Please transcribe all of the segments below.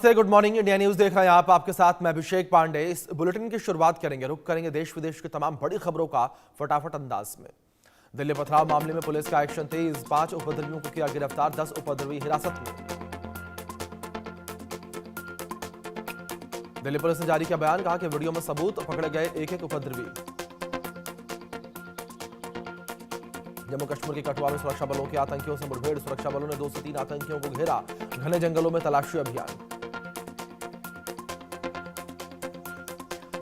से good morning India news देख रहे हैं आप। आपके साथ मैं अभिषेक पांडे। इस बुलेटिन की शुरुआत करेंगे, रुक करेंगे देश विदेश की तमाम बड़ी खबरों का फटाफट अंदाज में। दिल्ली पथराव मामले में पुलिस का एक्शन तेज, 5 उपद्रवियों को किया गिरफ्तार, 10 उपद्रवी हिरासत में। दिल्ली पुलिस ने जारी किया बयान, कहा कि वीडियो में सबूत, पकड़े गए एक-एक उपद्रवी। जम्मू कश्मीर के कठुआ में सुरक्षा बलों के आतंकियों से मुठभेड़, सुरक्षा बलों ने 2 से 3 आतंकियों को घेरा, घने जंगलों में तलाशी अभियान।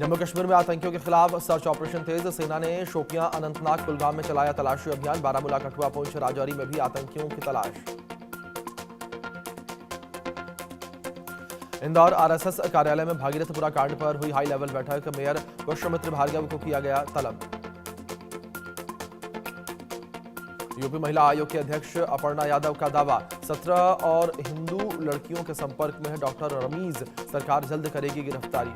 जम्मू कश्मीर में आतंकियों के खिलाफ सर्च ऑपरेशन तेज, सेना ने शोपियां, अनंतनाग, कुलगाम में चलाया तलाशी अभियान, बारामूला, कठुआ, पुंछ, राजौरी में भी आतंकियों की तलाश। इंदौर आरएसएस कार्यालय में भागीरथपुरा कांड पर हुई हाई लेवल बैठक, मेयर पुष्यमित्र भार्गव को किया गया तलब। यूपी महिला आयोग के अध्यक्ष अपर्णा यादव का दावा, 17 और हिंदू लड़कियों के संपर्क में है डॉक्टर रमीज, सरकार जल्द करेगी गिरफ्तारी।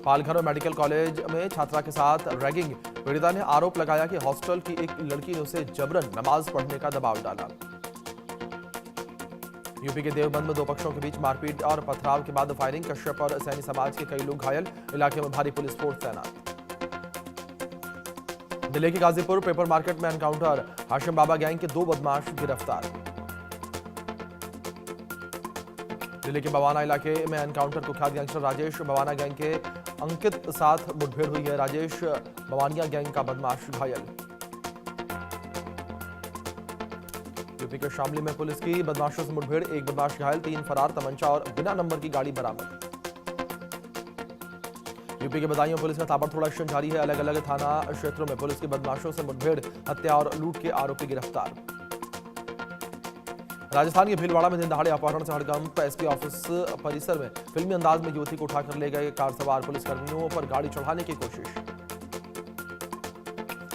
पालघर मेडिकल कॉलेज में छात्रा के साथ रैगिंग, पीड़िता ने आरोप लगाया कि हॉस्टल की एक लड़की ने उसे जबरन नमाज पढ़ने का दबाव डाला। यूपी के देवबंद में 2 पक्षों के बीच मारपीट और पथराव के बाद फायरिंग, कश्यप और सैनी समाज के कई लोग घायल, इलाके में भारी पुलिस फोर्स तैनात। दिल्ली के गाजीपुर पेपर मार्केट में एनकाउंटर, हाशिम बाबा गैंग के 2 बदमाश गिरफ्तार। दिल्ली के बवाना इलाके में एनकाउंटर, कुख्यात गैंगस्टर राजेश बवाना गैंग के अंकित साथ मुठभेड़ हुई है, राजेश बवानिया गैंग का बदमाश घायल। यूपी के शामली में पुलिस की बदमाशों से मुठभेड़, 1 बदमाश घायल, 3 फरार, तमंचा और बिना नंबर की गाड़ी बरामद। यूपी के बदायूं पुलिस का ताबड़तोड़ एक्शन जारी है, अलग अलग थाना क्षेत्रों में पुलिस की बदमाशों से मुठभेड़, हत्या और लूट के आरोपी गिरफ्तार। राजस्थान के भीलवाड़ा में दिन दहाड़े अपहरण से हड़कंप, एसपी ऑफिस परिसर में फिल्मी अंदाज में युवती को उठाकर ले गए कार सवार, पुलिसकर्मियों पर गाड़ी चढ़ाने की कोशिश।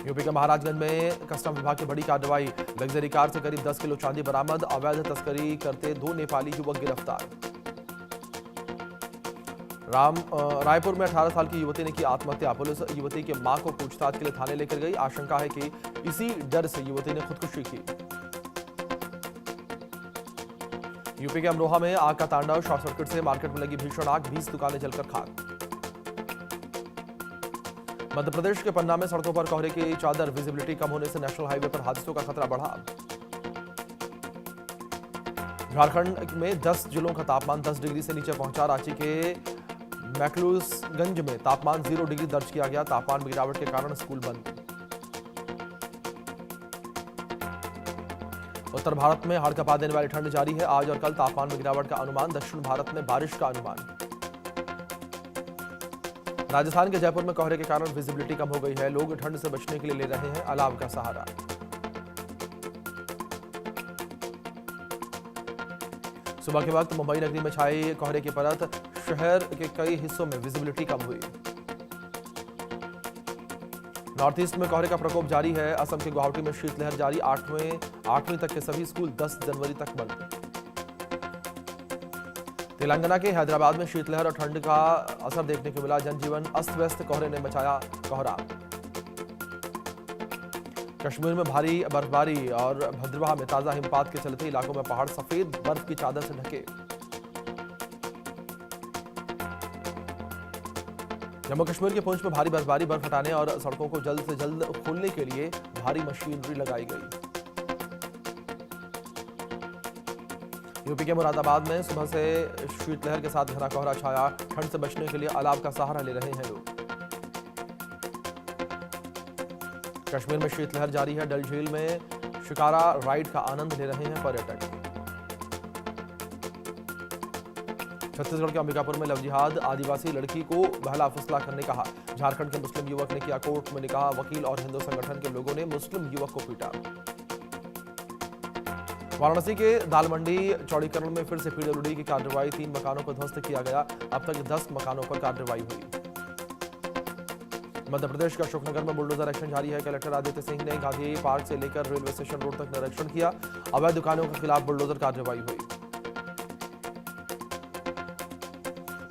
यूपी के महाराजगंज में कस्टम विभाग की बड़ी कार्रवाई, लग्जरी कार से करीब 10 किलो चांदी बरामद, अवैध तस्करी करते 2 नेपाली युवक गिरफ्तार। रायपुर में 18 साल की युवती ने की आत्महत्या, पुलिस युवती की मां को पूछताछ के लिए थाने लेकर गई, आशंका है कि इसी डर से युवती ने खुदकुशी की। यूपी के अमरोहा में आग का तांडव, शॉर्ट सर्किट से मार्केट में लगी भीषण आग, 20 दुकानें जलकर खाक। मध्य प्रदेश के पन्ना में सड़कों पर कोहरे की चादर, विजिबिलिटी कम होने से नेशनल हाईवे पर हादसों का खतरा बढ़ा। झारखंड में 10 जिलों का तापमान 10 डिग्री से नीचे पहुंचा, रांची के मैकलूसगंज में तापमान 0 डिग्री दर्ज किया गया, तापमान में गिरावट के कारण स्कूल बंद। उत्तर भारत में हाड़ कंपा देने वाली ठंड जारी है, आज और कल तापमान में गिरावट का अनुमान, दक्षिण भारत में बारिश का अनुमान। राजस्थान के जयपुर में कोहरे के कारण विजिबिलिटी कम हो गई है, लोग ठंड से बचने के लिए ले रहे हैं अलाव का सहारा। सुबह के वक्त मुंबई नगरी में छाई कोहरे की परत, शहर के कई हिस्सों में विजिबिलिटी कम हुई। नॉर्थ ईस्ट में कोहरे का प्रकोप जारी है, असम के गुवाहाटी में शीतलहर जारी, 8वीं तक के सभी स्कूल 10 जनवरी तक बंद। तेलंगाना के हैदराबाद में शीतलहर और ठंड का असर देखने को मिला, जनजीवन अस्त व्यस्त, कोहरे ने मचाया कोहरा। कश्मीर में भारी बर्फबारी और भद्रवाह में ताजा हिमपात के चलते इलाकों में पहाड़ सफेद बर्फ की चादर से ढके। जम्मू कश्मीर के पुंछ में भारी बर्फबारी, बर्फ हटाने और सड़कों को जल्द से जल्द खोलने के लिए भारी मशीनरी लगाई गई। यूपी के मुरादाबाद में सुबह से शीतलहर के साथ घना कोहरा छाया, ठंड से बचने के लिए अलाव का सहारा ले रहे हैं लोग। कश्मीर में शीतलहर जारी है, डल झील में शिकारा राइड का आनंद ले रहे हैं पर्यटक। छत्तीसगढ़ के अंबिकापुर में लव जिहाद, आदिवासी लड़की को बहला फुसला करने कहा, झारखंड के मुस्लिम युवक ने किया कोर्ट में निकाह, वकील और हिंदू संगठन के लोगों ने मुस्लिम युवक को पीटा। वाराणसी के दालमंडी चौड़ीकरण में फिर से पीडब्ल्यूडी की कार्रवाई, 3 मकानों को ध्वस्त किया गया, अब तक 10 मकानों पर कार्रवाई हुई। मध्य प्रदेश के अशोकनगर में बुलडोजर एक्शन जारी है, कलेक्टर आदित्य सिंह ने गांधी पार्क से लेकर रेलवे स्टेशन रोड तक निरीक्षण किया, अवैध दुकानों के खिलाफ बुलडोजर कार्रवाई हुई।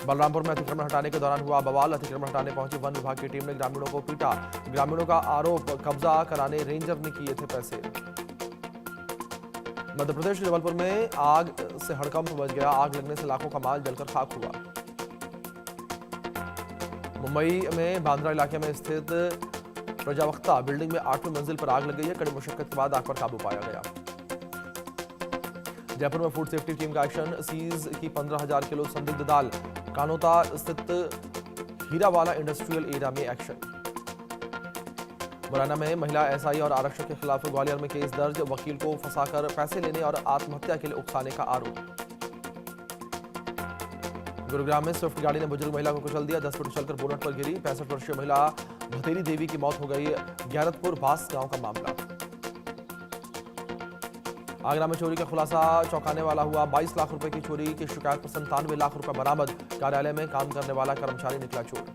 बलरामपुर में अतिक्रमण हटाने के दौरान हुआ बवाल, अतिक्रमण हटाने पहुंची वन विभाग की टीम ने ग्रामीणों को पीटा, ग्रामीणों का आरोप कब्जा कराने रेंजर ने किए थे पैसे। मध्य प्रदेश के जबलपुर में आग से हड़कंप मच गया। आग लगने से लाखों का माल जलकर खाक हुआ। मुंबई में बांद्रा इलाके में स्थित प्रजावक्ता बिल्डिंग में 8वीं मंजिल पर आग लग गई है। कड़ी मुशक्कत के बाद आग पर काबू पाया गया। जयपुर में फूड सेफ्टी टीम का एक्शन, सीज की 15,000 किलो संदिग्ध दाल। कानोता स्थित हीरावाला इंडस्ट्रियल एरिया में एक्शन। मुरैना में महिला एसआई और आरक्षक के खिलाफ ग्वालियर में केस दर्ज। वकील को फंसाकर पैसे लेने और आत्महत्या के लिए उकसाने का आरोप। गुरुग्राम में स्विफ्ट गाड़ी ने बुजुर्ग महिला को कुचल दिया। 10 फुट चलकर बोनट पर गिरी। 65 वर्षीय महिला भतेरी देवी की मौत हो गई। गैरतपुर बास गांव का मामला। आगरा में चोरी का खुलासा चौंकाने वाला हुआ। 22 लाख रुपए की चोरी की शिकायत पर 97 लाख रुपए बरामद। कार्यालय में काम करने वाला कर्मचारी निकला चोर।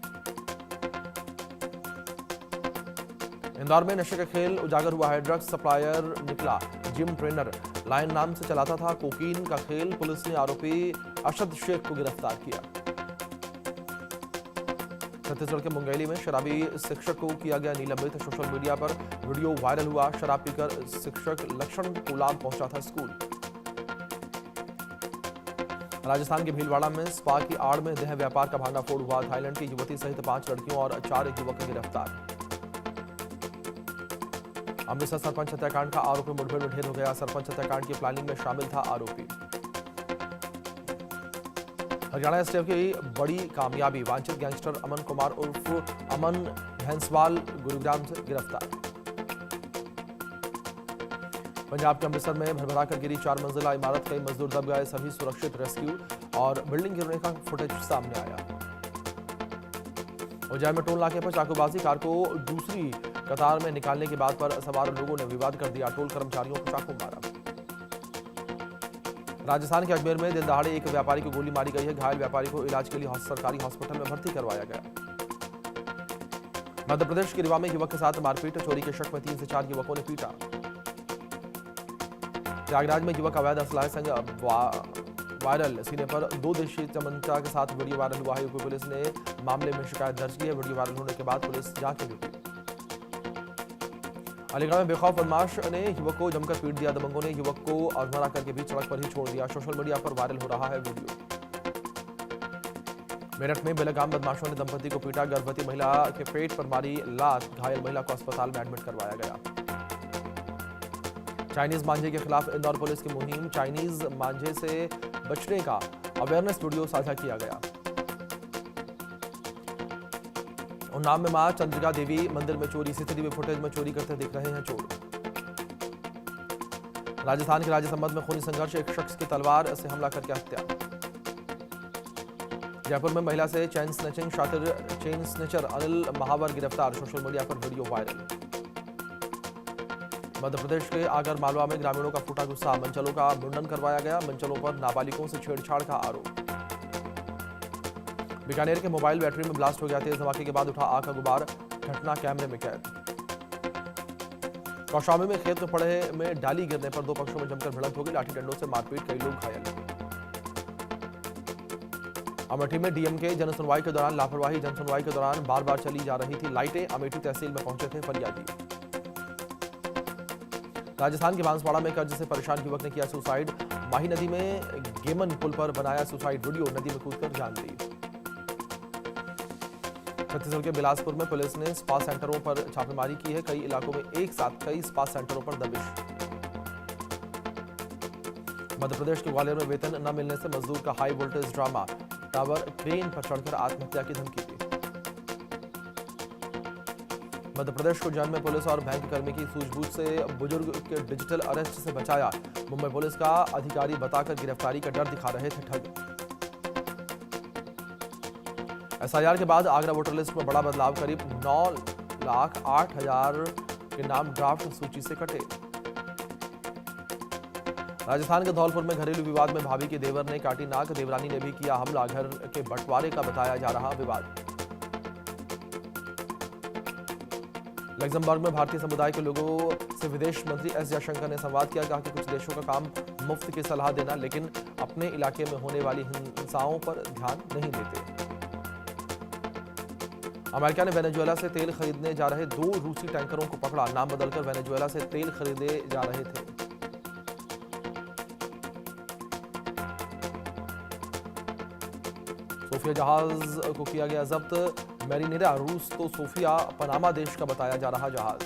इंदौर में नशे का खेल उजागर हुआ है। ड्रग्स सप्लायर निकला जिम ट्रेनर। लायन नाम से चलाता था कोकीन का खेल। पुलिस ने आरोपी अरशद शेख को गिरफ्तार किया। छत्तीसगढ़ के मुंगेली में शराबी शिक्षक को किया गया निलंबित। सोशल मीडिया पर वीडियो वायरल हुआ। शराब पीकर शिक्षक लक्षण गुलाम पहुंचा था स्कूल। राजस्थान के भीलवाड़ा में स्पा की आड़ में देह व्यापार का भांडाफोड़ हुआ। थाईलैंड की युवती सहित 5 लड़कियों और 4 युवक गिरफ्तार। अमृतसर सरपंच हत्याकांड का आरोपी मुठभेड़ में ढेर हो गया। सरपंच हत्याकांड की प्लानिंग में शामिल था आरोपी। हरियाणा एसटीएफ की बड़ी कामयाबी, वांछित गैंगस्टर अमन कुमार उर्फ अमन भैंसवाल गुरुग्राम से गिरफ्तार। पंजाब के अमृतसर में भरभरा कर गिरी 4 मंजिला इमारत। कई मजदूर दब गए, सभी सुरक्षित। रेस्क्यू और बिल्डिंग गिरने का फुटेज सामने आया। उज्जैन में टोल नाके पर चाकूबाजी, कार को दूसरी कतार में निकालने की बात पर सवार लोगों ने विवाद कर दिया। टोल कर्मचारियों को चाकू मारा। राजस्थान के अजमेर में दिन दहाड़े एक व्यापारी को गोली मारी गई है। घायल व्यापारी को इलाज के लिए सरकारी हॉस्पिटल में भर्ती करवाया गया। मध्य प्रदेश के रीवा में युवक के साथ मारपीट। चोरी के शक में 3 से 4 युवकों ने पीटा। प्रयागराज में युवक अवैध असलाह संग वायरल। सीने पर 2 देशी तमंचा के साथ वीडियो वायरल हुआ है। यूपी पुलिस ने मामले में शिकायत दर्ज की है। वीडियो वायरल होने के बाद पुलिस जांच में जुटी। अलीगढ़ में बेखौफ बदमाश ने युवक को जमकर पीट दिया। दबंगों ने युवक को अधमरा करके बीच सड़क पर ही छोड़ दिया। सोशल मीडिया पर वायरल हो रहा है वीडियो। मेरठ में बेलगाम बदमाशों ने दंपति को पीटा। गर्भवती महिला के पेट पर मारी लात। घायल महिला को अस्पताल में एडमिट करवाया गया। चाइनीज मांझे के खिलाफ इंदौर पुलिस की मुहिम। चाइनीज मांझे से बचने का अवेयरनेस वीडियो साझा किया गया। उन्नाव में मां चंद्रिका देवी मंदिर में चोरी। सीसीटीवी फुटेज में चोरी करते दिख रहे हैं चोर। राजस्थान के राजसमंद में खूनी संघर्ष, एक शख्स की तलवार से हमला करके हत्या। जयपुर में महिला से चेन स्नैचिंग, शातिर चेन स्नैचर अनिल महावर गिरफ्तार। सोशल मीडिया पर वीडियो वायरल। मध्य प्रदेश के आगर मालवा में ग्रामीणों का फूटा गुस्सा। मंचलों का मुंडन करवाया गया। मंचलों पर नाबालिगों से छेड़छाड़ का आरोप। बीकानेर के मोबाइल बैटरी में ब्लास्ट हो गया। तेज धमाके के बाद उठा आग का गुबार। घटना कैमरे में कैद। कौशाम्बी में खेत में पड़े में डाली गिरने पर 2 पक्षों में जमकर भिड़ंत हो गई। लाठी डंडों से मारपीट, कई लोग घायल। अमेठी में डीएमके जनसुनवाई के दौरान लापरवाही। जनसुनवाई के दौरान बार बार चली जा रही थी लाइटें। अमेठी तहसील में पहुंचे थे फरियादी। राजस्थान के बांसवाड़ा में कर्ज से परेशान युवक ने किया सुसाइड। माही नदी में गेमन पुल पर बनाया सुसाइड वीडियो। नदी में कूदकर जान दी। छत्तीसगढ़ के बिलासपुर में पुलिस ने स्पा सेंटरों पर छापेमारी की है। कई इलाकों में एक साथ कई स्पा सेंटरों पर दबिश। मध्य प्रदेश के ग्वालियर में वेतन न मिलने से मजदूर का high voltage drama. Tower crane पर चढ़कर आत्महत्या की धमकी दी। मध्य प्रदेश को उज्जैन में पुलिस और बैंक कर्मी की सूझबूझ से बुजुर्ग के डिजिटल अरेस्ट से बचाया। मुंबई पुलिस का अधिकारी बताकर गिरफ्तारी का डर दिखा रहे थे ठग। एसआईआर के बाद आगरा वोटर लिस्ट में बड़ा बदलाव। करीब 9,08,000 के नाम ड्राफ्ट सूची से कटे। राजस्थान के धौलपुर में घरेलू विवाद में भाभी के देवर ने काटी नाक। देवरानी ने भी किया हमला। घर के बंटवारे का बताया जा रहा विवाद। लग्जमबर्ग में भारतीय समुदाय के लोगों से विदेश मंत्री एस जयशंकर ने संवाद किया। कहा कि कुछ देशों का काम मुफ्त की सलाह देना, लेकिन अपने इलाके में होने वाली हिंसाओं पर ध्यान नहीं देते। अमेरिका ने वेनेजुएला से तेल खरीदने जा रहे 2 रूसी टैंकरों को पकड़ा। नाम बदलकर वेनेजुएला से तेल खरीदे जा रहे थे। सोफिया जहाज को किया गया जब्त। मैरिनेरा रूस तो सोफिया पनामा देश का बताया जा रहा जहाज।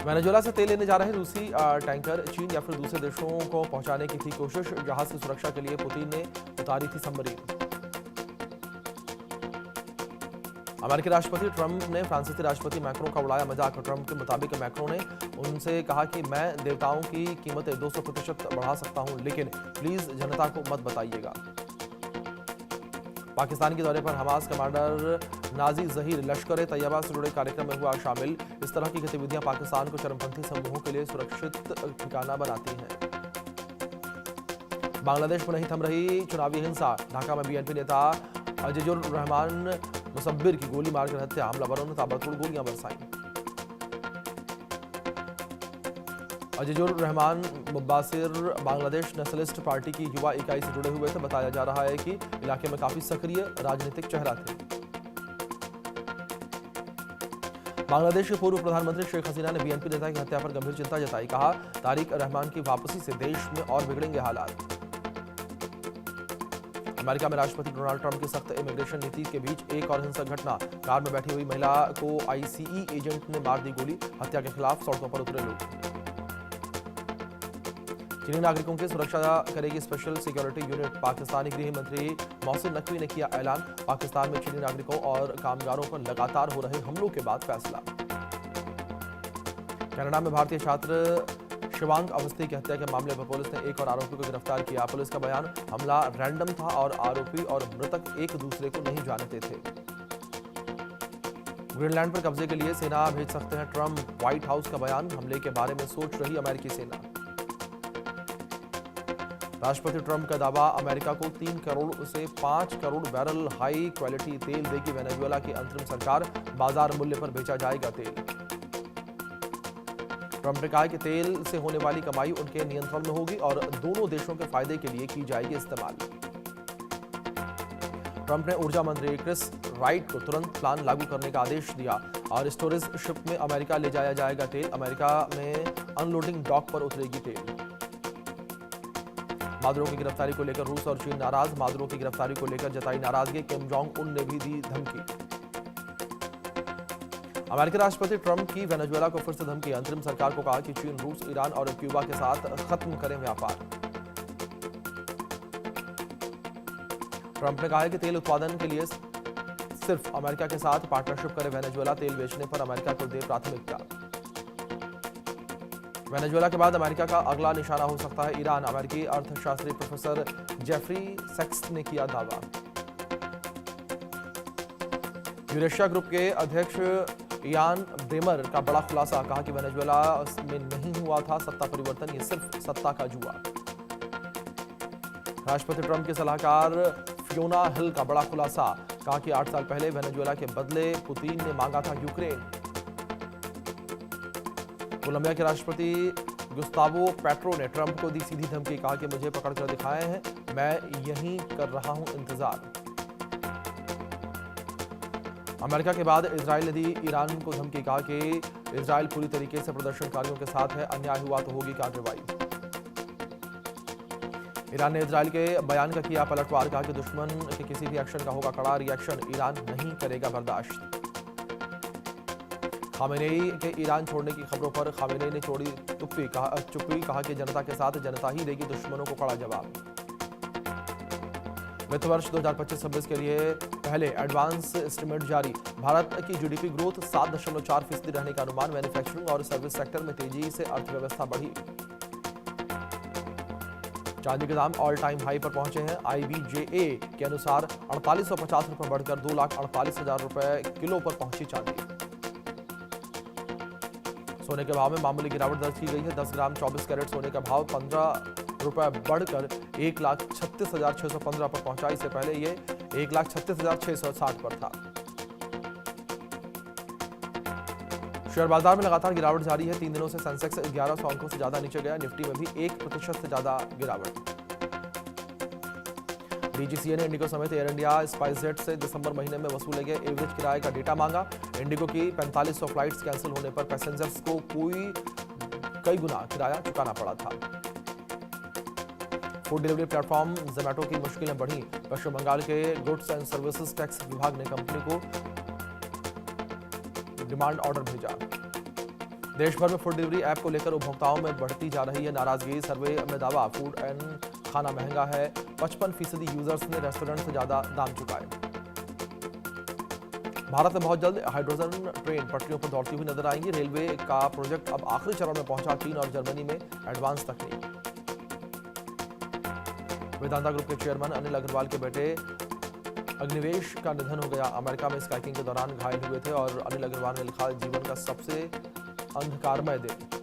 वेनेजुएला से तेल लेने जा रहे रूसी टैंकर चीन या फिर दूसरे देशों को पहुंचाने की थी कोशिश। जहाज की सुरक्षा के लिए पुतिन ने उतारी थी सबमरीन। अमेरिकी राष्ट्रपति ट्रंप ने फ्रांसीसी राष्ट्रपति मैक्रों का उड़ाया मजाक। ट्रंप के मुताबिक मैक्रों ने उनसे कहा कि मैं देवताओं की कीमतें 200% बढ़ा सकता हूं, लेकिन प्लीज जनता को मत बताइएगा। पाकिस्तान के दौरे पर हमास कमांडर नाजी जहीर लश्कर तैयबा से जुड़े कार्यक्रम में हुआ शामिल। इस तरह की गतिविधियां पाकिस्तान को चरमपंथी समूहों के लिए सुरक्षित ठिकाना बनाती हैं। बांग्लादेश में नहीं थम रही चुनावी हिंसा। ढाका में बीएनपी नेता अजीजुर रहमान मुसब्बिर की गोली मारकर हत्या। हमलावरों ने ताबड़तोड़ गोलियां बरसाई। अजीजुर रहमान मुब्बासिर बांग्लादेश नेशनलिस्ट पार्टी की युवा इकाई से जुड़े हुए थे। बताया जा रहा है कि इलाके में काफी सक्रिय राजनीतिक चेहरा थे। बांग्लादेश के पूर्व प्रधानमंत्री शेख हसीना ने बीएनपी नेता की हत्या पर गंभीर चिंता जताई। कहा, तारिक रहमान की वापसी से देश में और बिगड़ेंगे हालात। अमेरिका में राष्ट्रपति डोनाल्ड ट्रंप की सख्त इमिग्रेशन नीति के बीच एक और हिंसक घटना। कार में बैठी हुई महिला को आईसीई एजेंट ने मार दी गोली। हत्या के खिलाफ सड़कों पर उतरे लोग। चीनी नागरिकों की सुरक्षा करेगी स्पेशल सिक्योरिटी यूनिट। पाकिस्तानी गृह मंत्री मोहसिन नकवी ने किया ऐलान। पाकिस्तान में चीनी नागरिकों और कामगारों पर लगातार हो रहे हमलों के बाद फैसला। कनाडा में भारतीय छात्र शिवांग अवस्थी की हत्या के मामले पर पुलिस ने एक और आरोपी को गिरफ्तार किया। पुलिस का बयान, हमला रैंडम था और आरोपी और मृतक एक दूसरे को नहीं जानते थे। ग्रीनलैंड पर कब्जे के लिए सेना भेज सकते हैं ट्रंप। व्हाइट हाउस का बयान, हमले के बारे में सोच रही अमेरिकी सेना। राष्ट्रपति ट्रंप का दावा, अमेरिका को 3 करोड़ से 5 करोड़ बैरल हाई क्वालिटी तेल देगी वेनेजुएला की अंतरिम सरकार। बाजार मूल्य पर बेचा जाएगा तेल। ट्रंप ने कहा कि तेल से होने वाली कमाई उनके नियंत्रण में होगी और दोनों देशों के फायदे के लिए की जाएगी इस्तेमाल। ट्रंप ने ऊर्जा मंत्री क्रिस राइट को तुरंत प्लान लागू करने का आदेश दिया और स्टोरेज शिप में अमेरिका ले जाया जाएगा तेल। अमेरिका में अनलोडिंग डॉक पर उतरेगी तेल। मादुरो की गिरफ्तारी को लेकर रूस और चीन नाराज। मादुरो की गिरफ्तारी को लेकर जताई नाराजगी। किम जोंग उन ने भी दी धमकी। अमेरिकी राष्ट्रपति ट्रंप की वेनेजुएला को फिर से धमकी। अंतरिम सरकार को कहा कि चीन, रूस, ईरान और क्यूबा के साथ खत्म करें व्यापार। ट्रंप ने कहा है कि तेल उत्पादन के लिए सिर्फ अमेरिका के साथ पार्टनरशिप करे वेनेजुएला। तेल बेचने पर अमेरिका को दे प्राथमिकता। वेनेजुएला के बाद अमेरिका का अगला निशाना हो सकता है ईरान। अमेरिकी अर्थशास्त्री प्रोफेसर जेफरी सेक्स ने किया दावा। यूरेशिया ग्रुप के अध्यक्ष इयान ब्रेमर का बड़ा खुलासा। कहा कि वेनेजुएला में नहीं हुआ था सत्ता परिवर्तन, ये सिर्फ सत्ता का जुआ। राष्ट्रपति ट्रंप के सलाहकार फियोना हिल का बड़ा खुलासा। कहा कि 8 साल पहले वेनेजुएला के बदले पुतिन ने मांगा था यूक्रेन। कोलंबिया के राष्ट्रपति गुस्तावो पेट्रो ने ट्रंप को दी सीधी धमकी। कहा कि मुझे पकड़कर दिखाए हैं, मैं यहीं कर रहा हूं इंतजार। अमेरिका के बाद इजराइल ने दी ईरान को धमकी। कहा कि इजराइल पूरी तरीके से प्रदर्शनकारियों के साथ है, अन्याय हुआ तो होगी कार्रवाई। ईरान ने इजराइल के बयान का किया पलटवार। कहा कि दुश्मन के किसी भी एक्शन का होगा कड़ा रिएक्शन, ईरान नहीं करेगा बर्दाश्त। खामेनेई के ईरान छोड़ने की खबरों पर खामेनेई ने छोड़ी चुप्पी। कहा कि जनता के साथ जनता ही देगी दुश्मनों को कड़ा जवाब। वित्त वर्ष 2025-26 के लिए पहले एडवांस एस्टिमेट जारी। भारत की जीडीपी ग्रोथ 7.4% रहने का अनुमान। मैन्युफैक्चरिंग और सर्विस सेक्टर में तेजी से अर्थव्यवस्था बढ़ी। चांदी के दाम ऑल टाइम हाई पर पहुंचे हैं। IBJA के अनुसार 4850 रुपए बढ़कर 2,48,000 रुपए किलो पर पहुंची चांदी। सोने के भाव में मामूली गिरावट दर्ज की गई है। 10 ग्राम 24 कैरेट सोने का भाव 15 रुपए बढ़कर 1,36,615 पर पहुंचा। इससे पहले ये 1,36,660 पर था। शेयर बाजार में लगातार गिरावट जारी है। 3 दिनों से सेंसेक्स 1100 अंकों से ज्यादा नीचे गया। निफ्टी में भी 1% से ज्यादा गिरावट। डीजीसीए ने इंडिगो समेत एयर इंडिया, स्पाइसजेट से दिसंबर महीने में वसूले गए एवरेज किराए का डेटा मांगा। इंडिगो की 4500 फ्लाइट्स कैंसिल होने पर पैसेंजर्स को कई गुना किराया चुकाना पड़ा था। फूड डिलीवरी प्लेटफॉर्म जोमैटो की मुश्किलें बढ़ी। पश्चिम बंगाल के गुड्स एंड सर्विसेज टैक्स विभाग ने कंपनी को डिमांड ऑर्डर भेजा। देश भर में फूड डिलीवरी ऐप को लेकर उपभोक्ताओं में बढ़ती जा रही है नाराजगी। सर्वे में दावा, फूड एंड खाना महंगा है। 55% यूजर्स ने रेस्टोरेंट से ज्यादा दाम चुकाए। भारत में बहुत जल्द हाइड्रोजन ट्रेन पटरियों पर दौड़ती हुई नजर आएंगी। रेलवे का प्रोजेक्ट अब आखिरी चरण में पहुंचा। चीन और जर्मनी में एडवांस तकनीक। वेदांता ग्रुप के चेयरमैन अनिल अग्रवाल के बेटे अग्निवेश का निधन हो गया। अमेरिका में स्काइकिंग के दौरान घायल हुए थे और अनिल अग्रवाल ने लिखा, जीवन का सबसे अंधकारमय दिन।